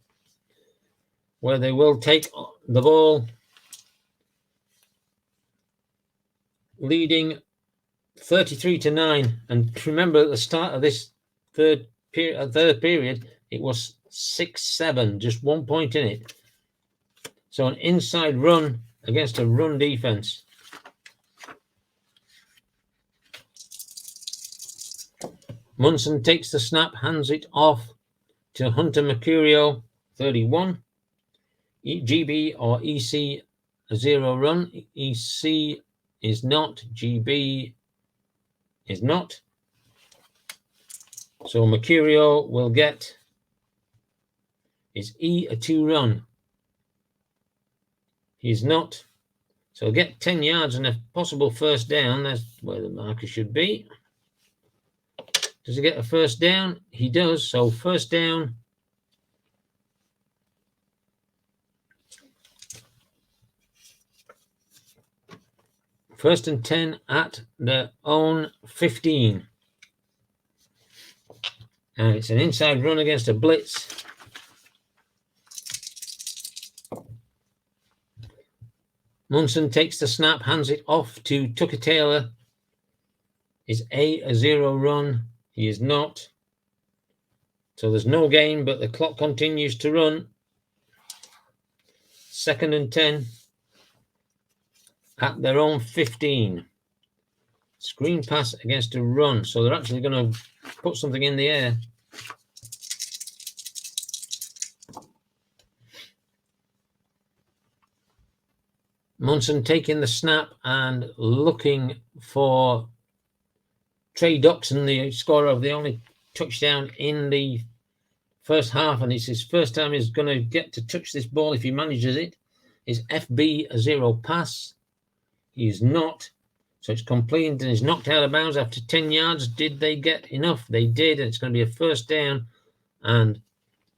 where they will take the ball, leading 33-9. And remember, at the start of this third period, it was 6-7, just 1 point in it. So an inside run against a run defense. Munson takes the snap, hands it off to Hunter Mercurio, 31. GB or EC, a 0 run. EC is not. GB is not. So Mercurio will get, is E a 2 run? He's not. So get 10 yards and a possible first down. That's where the marker should be. Does he get a first down? He does. So first down. First and 10 at their own 15. And it's an inside run against a blitz. Munson takes the snap, hands it off to Tucker Taylor. Is a 0 run? He is not. So there's no gain, but the clock continues to run. 2nd and 10 at their own 15. Screen pass against a run. So they're actually going to put something in the air. Munson taking the snap and looking for Trey Doxson, the scorer of the only touchdown in the first half, and it's his first time he's going to get to touch this ball if he manages it. Is FB a 0 pass? He is not. So it's completed and is knocked out of bounds after 10 yards. Did they get enough? They did. And it's going to be a first down and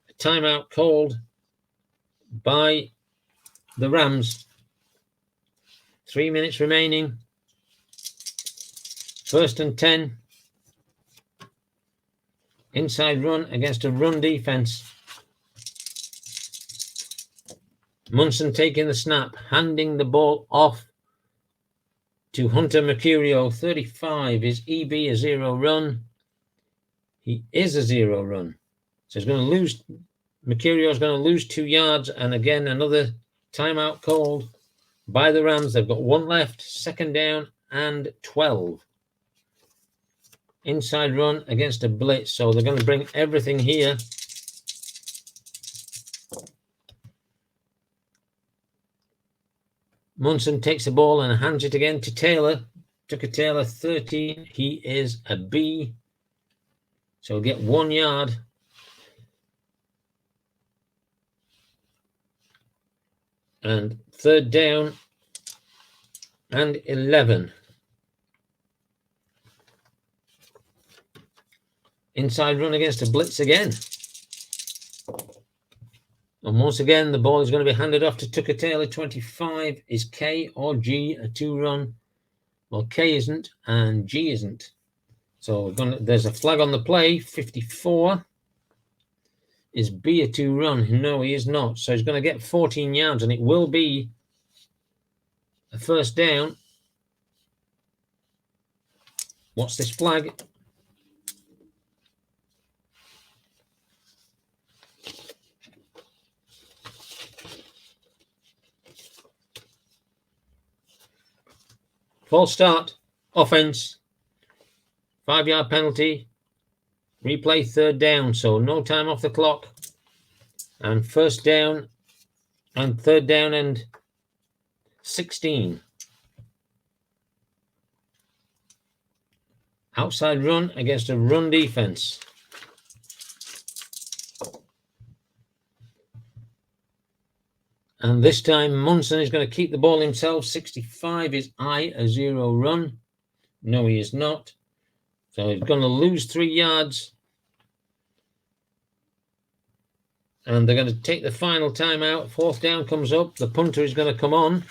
a timeout called by the Rams. 3 minutes remaining. 1st and 10. Inside run against a run defense. Munson taking the snap, handing the ball off to Hunter Mercurio. 35. Is EB a 0 run? He is a 0 run. So he's going to lose. Mercurio is going to lose 2 yards. And again, another timeout called by the Rams. They've got 1 left. 2nd down and 12. Inside run against a blitz. So they're going to bring everything here. Munson takes the ball and hands it again to Taylor. Tucker Taylor, 13. He is a B. So he'll get 1 yard. And 3rd down and 11. Inside run against a blitz again. And once again, the ball is going to be handed off to Tucker Taylor. 25. Is K or G a 2 run? Well, K isn't and G isn't. So there's a flag on the play. 54. Is B a 2 run? No, he is not. So he's going to get 14 yards and it will be a first down. What's this flag? False start, offense, 5-yard penalty, replay 3rd down, so no time off the clock, and 1st down and 3rd down and 16. Outside run against a run defense. And this time, Munson is going to keep the ball himself. 65. Is I a 0 run? No, he is not. So he's going to lose 3 yards. And they're going to take the final timeout. 4th down comes up. The punter is going to come on.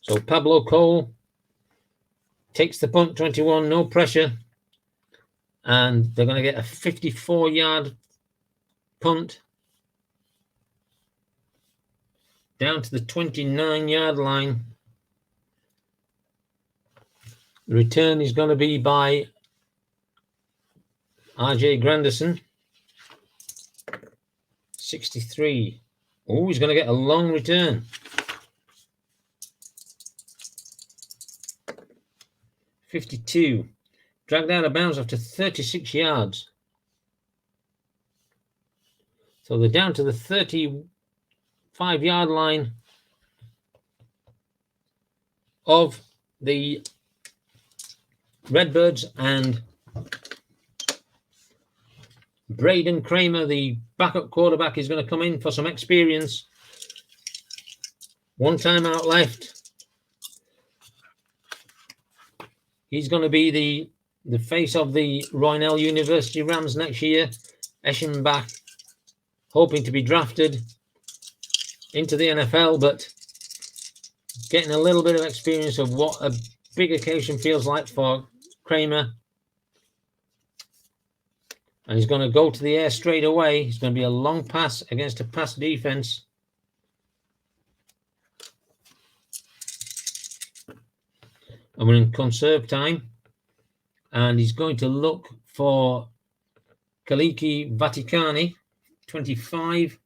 So Pablo Cole takes the punt, 21, no pressure. And they're going to get a 54-yard punt down to the 29-yard line. The return is going to be by R.J. Granderson. 63. Oh, he's going to get a long return. 52. Dragged out of bounds after 36 yards. So they're down to the 35-yard line of the Redbirds, and Braden Kramer, the backup quarterback, is going to come in for some experience. 1 timeout left. He's going to be the face of the Roynell University Rams next year. Eschenbach, hoping to be drafted into the NFL, but getting a little bit of experience of what a big occasion feels like for Kramer. And he's going to go to the air straight away. It's going to be a long pass against a pass defense. And we're in conserve time. And he's going to look for Kaliki Vaticani, 25,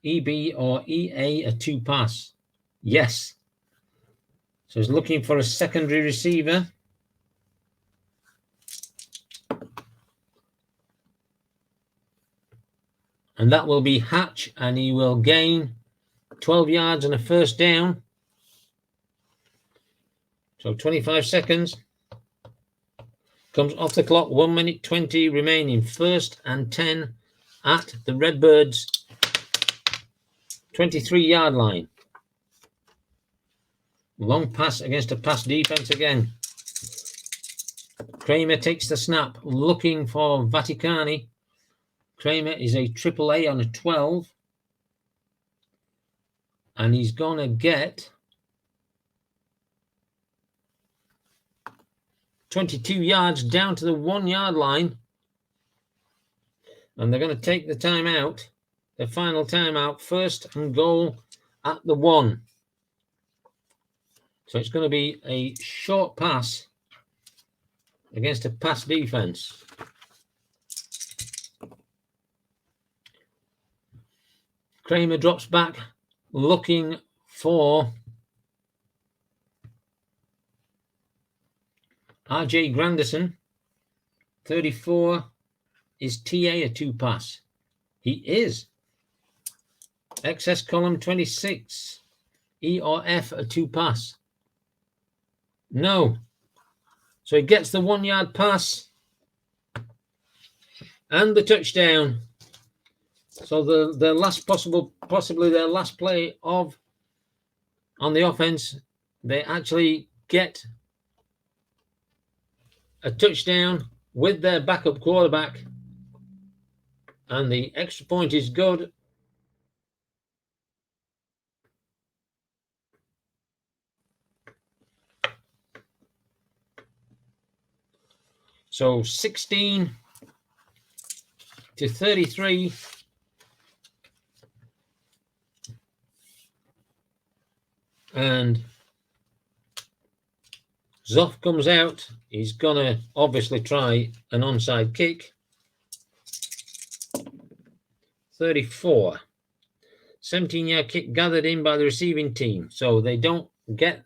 EB or EA, a 2 pass. Yes. So he's looking for a secondary receiver. And that will be Hatch, and he will gain 12 yards and a first down. So 25 seconds. Comes off the clock, 1 minute 20 remaining. 1st and 10 at the Redbirds' 23-yard line. Long pass against a pass defense again. Kramer takes the snap, looking for Vaticani. Kramer is a AAA on a 12. And he's going to get 22 yards down to the 1-yard line. And they're going to take the timeout, the final timeout, 1st and goal at the 1. So it's going to be a short pass against a pass defense. Kramer drops back, looking for RJ Granderson. 34. Is TA a 2 pass? He is. XS column 26. E or F a 2 pass? No. So he gets the 1-yard pass and the touchdown. So the last possibly their last play on the offense, they actually get a touchdown with their backup quarterback, and the extra point is good. So 16-33. And Zoff comes out. He's going to obviously try an onside kick. 34. 17-yard kick gathered in by the receiving team. So they don't get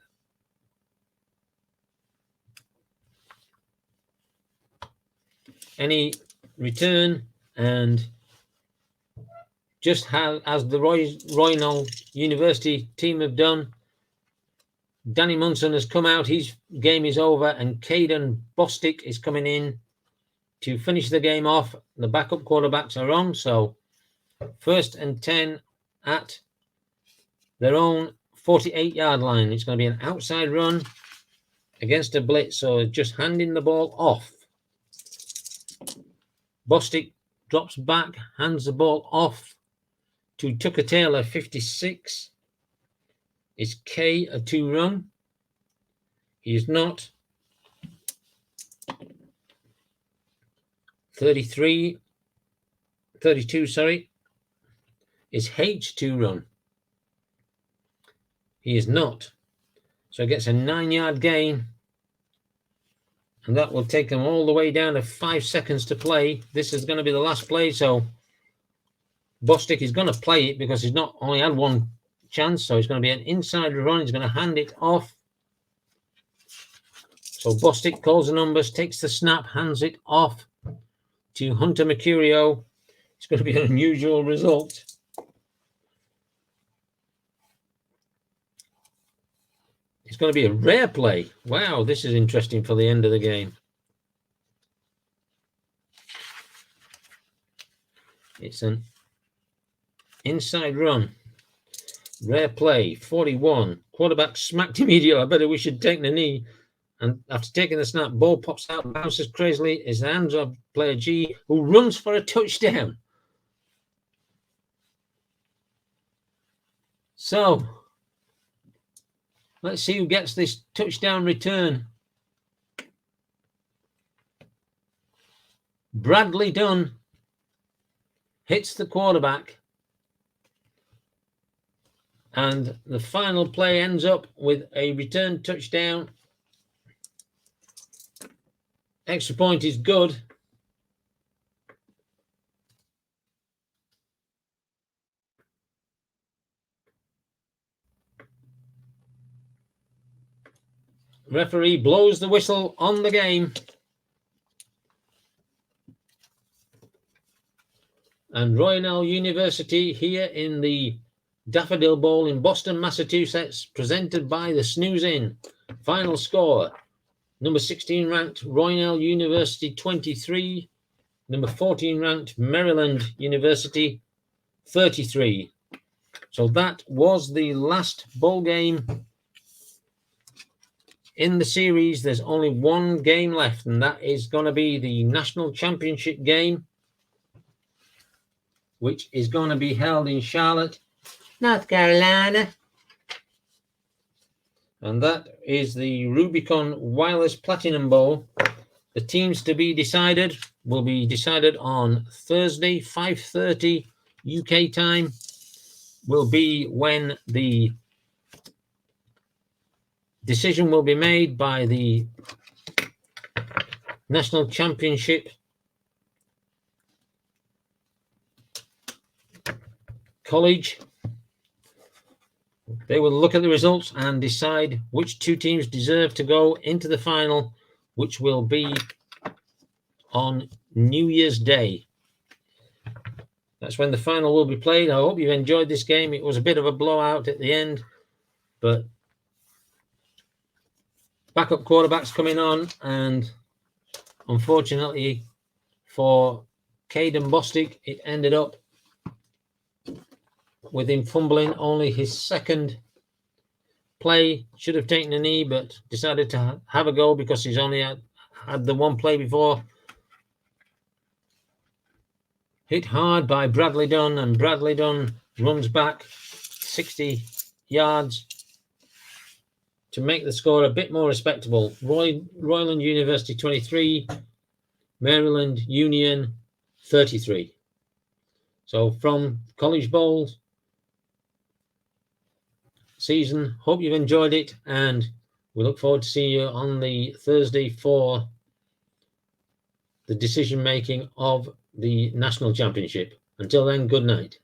any return. And just as the Roynell University team have done, Danny Munson has come out. His game is over, and Caden Bostic is coming in to finish the game off. The backup quarterbacks are on, so 1st and 10 at their own 48-yard line. It's going to be an outside run against a blitz, so just handing the ball off. Bostic drops back, hands the ball off to Tucker Taylor, 56. Is K a 2 run? He is not. 32, sorry. Is H 2 run? He is not. So he gets a 9-yard gain. And that will take him all the way down to 5 seconds to play. This is going to be the last play, so Bostic is going to play it because he's not only had one chance, so it's going to be an inside run. He's going to hand it off. So Bostic calls the numbers, takes the snap, hands it off to Hunter Mercurio. It's going to be an unusual result. It's going to be a rare play. Wow, this is interesting for the end of the game. It's an inside run. Rare play, 41. Quarterback smacked immediately. I bet we should take the knee. And after taking the snap, ball pops out, bounces crazily. Is the hands of player G, who runs for a touchdown. So, Let's see who gets this touchdown return. Bradley Dunn hits the quarterback. And the final play ends up with a return touchdown. Extra point is good. Referee blows the whistle on the game. And Roynell University here in the Daffodil Bowl in Boston, Massachusetts, presented by the Snooze Inn. Final score, number 16 ranked Roynell University 23, number 14 ranked Maryland University 33. So that was the last bowl game in the series. There's only one game left, and that is going to be the national championship game, which is going to be held in Charlotte, North Carolina. And that is the Rubicon Wireless Platinum Bowl. The teams to be decided will be decided on Thursday, 5:30 UK time, will be when the decision will be made by the National Championship College. They will look at the results and decide which two teams deserve to go into the final, which will be on New Year's Day. That's when the final will be played. I hope you've enjoyed this game. It was a bit of a blowout at the end, but backup quarterbacks coming on, and unfortunately for Caden Bostic, it ended up with him fumbling only his second play. Should have taken a knee, but decided to have a go because he's only had the one play before. Hit hard by Bradley Dunn, and Bradley Dunn runs back 60 yards to make the score a bit more respectable. Royland University 23, Maryland Union 33. So from College Bowl season, hope you've enjoyed it, and we look forward to seeing you on the Thursday for the decision making of the national championship. Until then, good night.